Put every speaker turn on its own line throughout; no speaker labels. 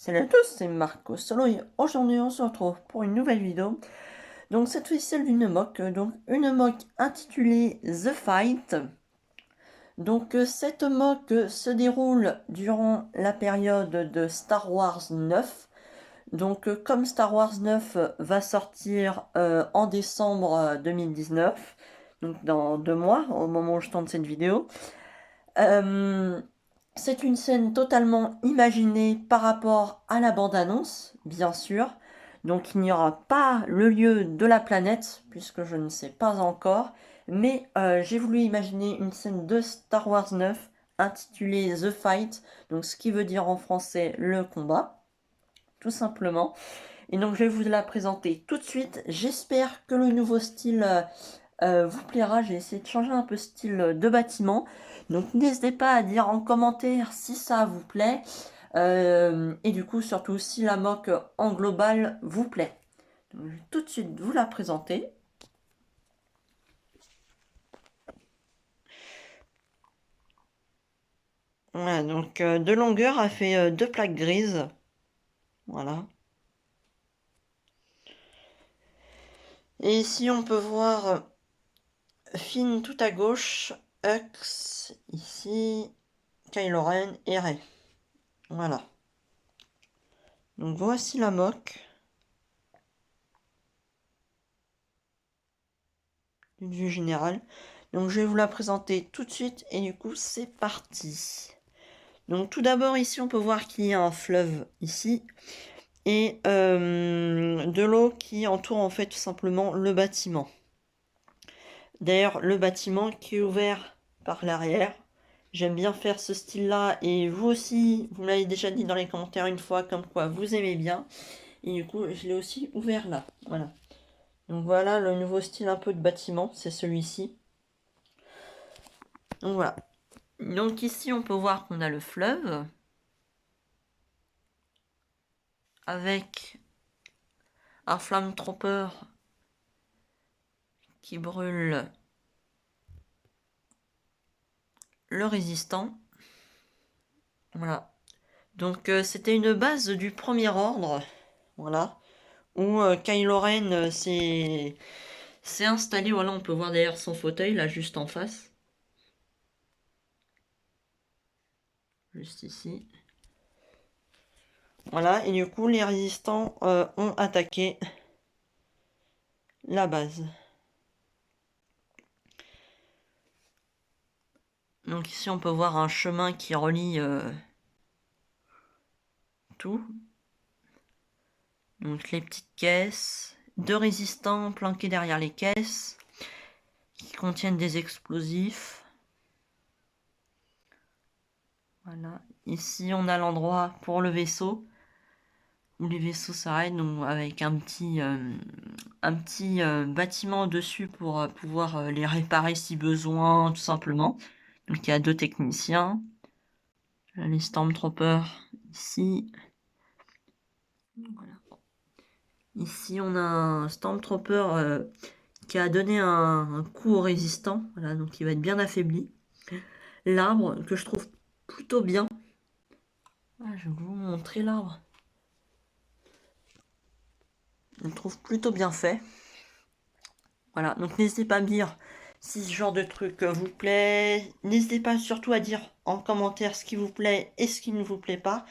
Salut à tous, c'est Marco Solo et aujourd'hui on se retrouve pour une nouvelle vidéo. Donc cette fois-ci celle d'une mock, donc une mock intitulée The Fight. Donc cette mock se déroule durant la période de Star Wars 9. Donc comme Star Wars 9 va sortir en décembre 2019, donc dans 2 mois au moment où je tourne cette vidéo. Euh, c'est une scène totalement imaginée par rapport à la bande-annonce, bien sûr. Donc il n'y aura pas le lieu de la planète, puisque je ne sais pas encore. Mais j'ai voulu imaginer une scène de Star Wars 9 intitulée The Fight, donc ce qui veut dire en français le combat, tout simplement. Et donc je vais vous la présenter tout de suite. J'espère que le nouveau style vous plaira. J'ai essayé de changer un peu style de bâtiment. Donc n'hésitez pas à dire en commentaire si ça vous plaît. Et du coup, surtout si la mock en global vous plaît. Donc, je vais tout de suite vous la présenter. Voilà, donc de longueur, elle fait 2 plaques grises. Voilà. Et ici, on peut voir Finn tout à gauche, Hux ici, Kylo Ren et Rey. Voilà. Donc voici la mock. Une vue générale. Donc je vais vous la présenter tout de suite et du coup c'est parti. Donc tout d'abord ici on peut voir qu'il y a un fleuve ici et de l'eau qui entoure en fait tout simplement le bâtiment. D'ailleurs le bâtiment qui est ouvert par l'arrière. J'aime bien faire ce style là et vous aussi vous m'avez déjà dit dans les commentaires une fois comme quoi vous aimez bien. Et du coup je l'ai aussi ouvert là. Voilà. Donc voilà le nouveau style un peu de bâtiment, c'est celui-ci. Donc voilà. Donc ici on peut voir qu'on a le fleuve avec un flamme-trooper qui brûle le résistant. Voilà. Donc c'était une base du premier ordre. Voilà. Où Kylo Ren s'est installé. Voilà, on peut voir d'ailleurs son fauteuil là juste en face. Juste ici. Voilà, et du coup les résistants ont attaqué la base. Donc ici on peut voir un chemin qui relie tout. Donc les petites caisses, 2 résistants planqués derrière les caisses qui contiennent des explosifs. Voilà. Ici on a l'endroit pour le vaisseau où les vaisseaux s'arrêtent, donc avec un petit bâtiment dessus pour pouvoir les réparer si besoin, tout simplement. Donc il y a 2 techniciens. Là, les Stormtroopers ici. Voilà. Ici on a un Stormtrooper qui a donné un coup au résistant, voilà, donc il va être bien affaibli. L'arbre que je trouve plutôt bien. Ah, je vais vous montrer l'arbre. Je le trouve plutôt bien fait. Voilà, donc n'hésitez pas à me dire si ce genre de truc vous plaît. N'hésitez pas surtout à dire en commentaire ce qui vous plaît et ce qui ne vous plaît pas.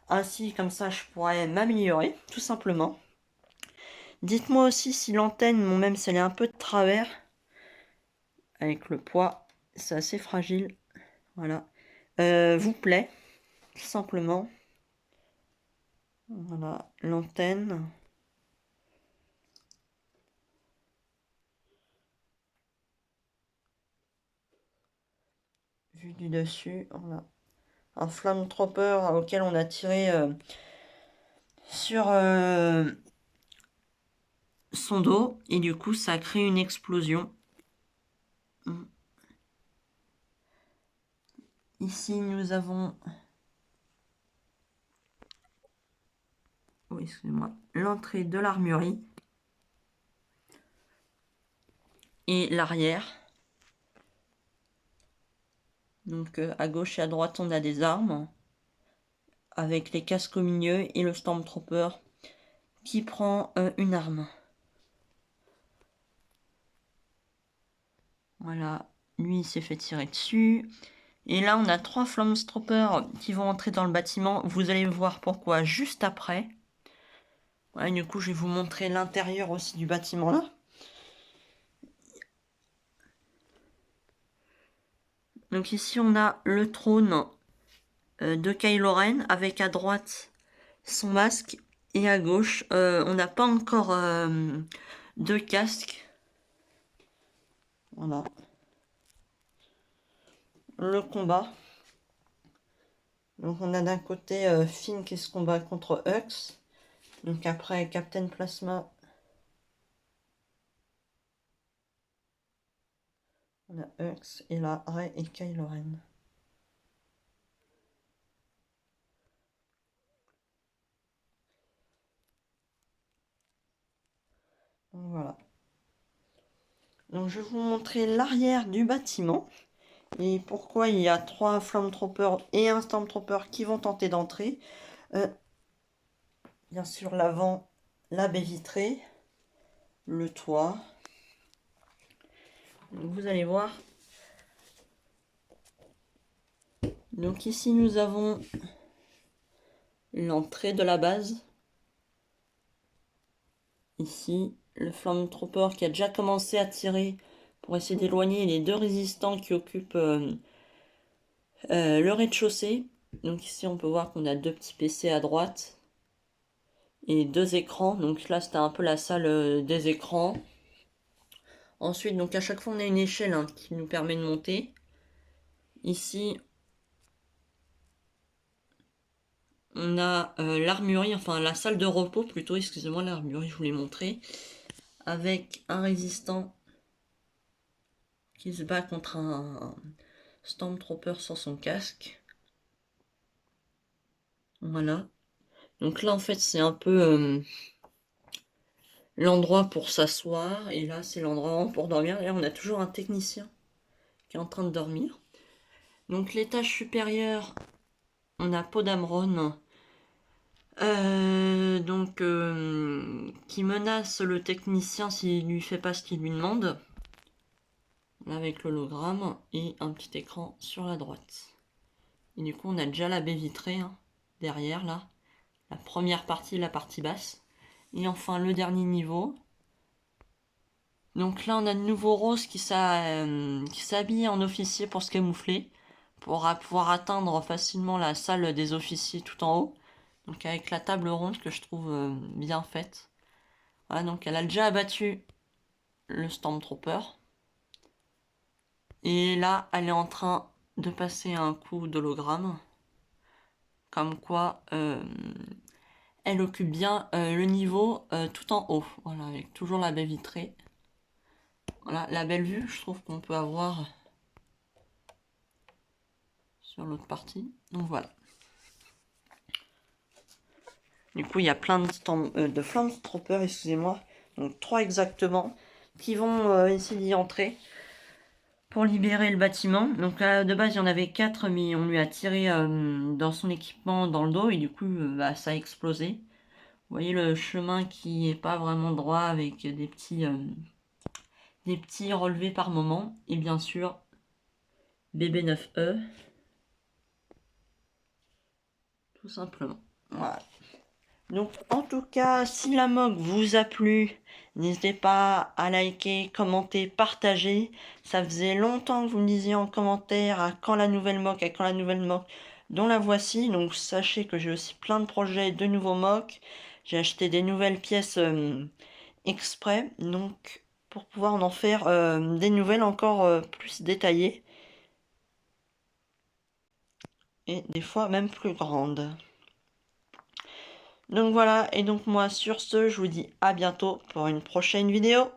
Ainsi, comme ça, je pourrais m'améliorer, tout simplement. Dites-moi aussi si l'antenne, même si elle est un peu de travers, avec le poids, c'est assez fragile. Voilà. Vous plaît, tout simplement. Voilà, l'antenne. Vue du dessus, voilà. Un flamme-trooper auquel on a tiré sur son dos et du coup ça a créé une explosion. Ici nous avons, oh, excusez-moi, l'entrée de l'armurerie et l'arrière. Donc à gauche et à droite on a des armes avec les casques au milieu et le Stormtrooper qui prend une arme. Voilà, lui il s'est fait tirer dessus. Et là on a 3 Stormtroopers qui vont entrer dans le bâtiment. Vous allez voir pourquoi juste après. Ouais, du coup je vais vous montrer l'intérieur aussi du bâtiment là. Donc ici on a le trône de Kylo Ren avec à droite son masque et à gauche on n'a pas encore de casque. Voilà. Le combat. Donc on a d'un côté Finn qui se combat contre Hux. Donc après Captain Phasma. On a Hux et là Rey et Kylo Ren. Donc voilà. Donc je vais vous montrer l'arrière du bâtiment. Et pourquoi il y a 3 Stormtroopers et un Stormtrooper qui vont tenter d'entrer. Bien sûr l'avant, la baie vitrée, le toit. Donc vous allez voir. Donc ici nous avons l'entrée de la base. Ici le Stormtrooper qui a déjà commencé à tirer pour essayer d'éloigner les 2 résistants qui occupent le rez-de-chaussée. Donc ici on peut voir qu'on a 2 petits PC à droite et 2 écrans. Donc là c'était un peu la salle des écrans. Ensuite donc à chaque fois on a une échelle qui nous permet de monter. Ici on a l'armurerie, enfin la salle de repos plutôt, excusez-moi, l'armurerie je vous l'ai montré. Avec un résistant qui se bat contre un Stormtrooper sans son casque. Voilà. Donc là en fait c'est un peu l'endroit pour s'asseoir. Et là c'est l'endroit pour dormir. Là on a toujours un technicien qui est en train de dormir. Donc l'étage supérieur, on a Poe Dameron. Qui menace le technicien s'il lui fait pas ce qu'il lui demande. Là avec l'hologramme et un petit écran sur la droite. Et du coup on a déjà la baie vitrée derrière là. La première partie, la partie basse. Et enfin le dernier niveau. Donc là on a de nouveau Rose qui s'habille en officier pour se camoufler. Pour pouvoir atteindre facilement la salle des officiers tout en haut. Donc avec la table ronde que je trouve bien faite. Voilà, donc elle a déjà abattu le Stormtrooper. Et là, elle est en train de passer un coup d'hologramme. Comme quoi, elle occupe bien le niveau tout en haut. Voilà, avec toujours la baie vitrée. Voilà, la belle vue, je trouve qu'on peut avoir sur l'autre partie. Donc voilà. Du coup, il y a plein de Stormtroopers, excusez-moi. Donc 3 exactement, qui vont essayer d'y entrer pour libérer le bâtiment. Donc de base il y en avait 4, mais on lui a tiré dans son équipement dans le dos et du coup ça a explosé. Vous voyez le chemin qui est pas vraiment droit avec des petits relevés par moment. Et bien sûr BB9E. Tout simplement. Voilà. Donc en tout cas, si la MOG vous a plu, n'hésitez pas à liker, commenter, partager. Ça faisait longtemps que vous me disiez en commentaire à quand la nouvelle MOG, à quand la nouvelle MOG, dont la voici. Donc sachez que j'ai aussi plein de projets de nouveaux MOG. J'ai acheté des nouvelles pièces exprès, donc pour pouvoir en faire des nouvelles encore plus détaillées. Et des fois même plus grandes. Donc voilà, et donc moi sur ce, je vous dis à bientôt pour une prochaine vidéo.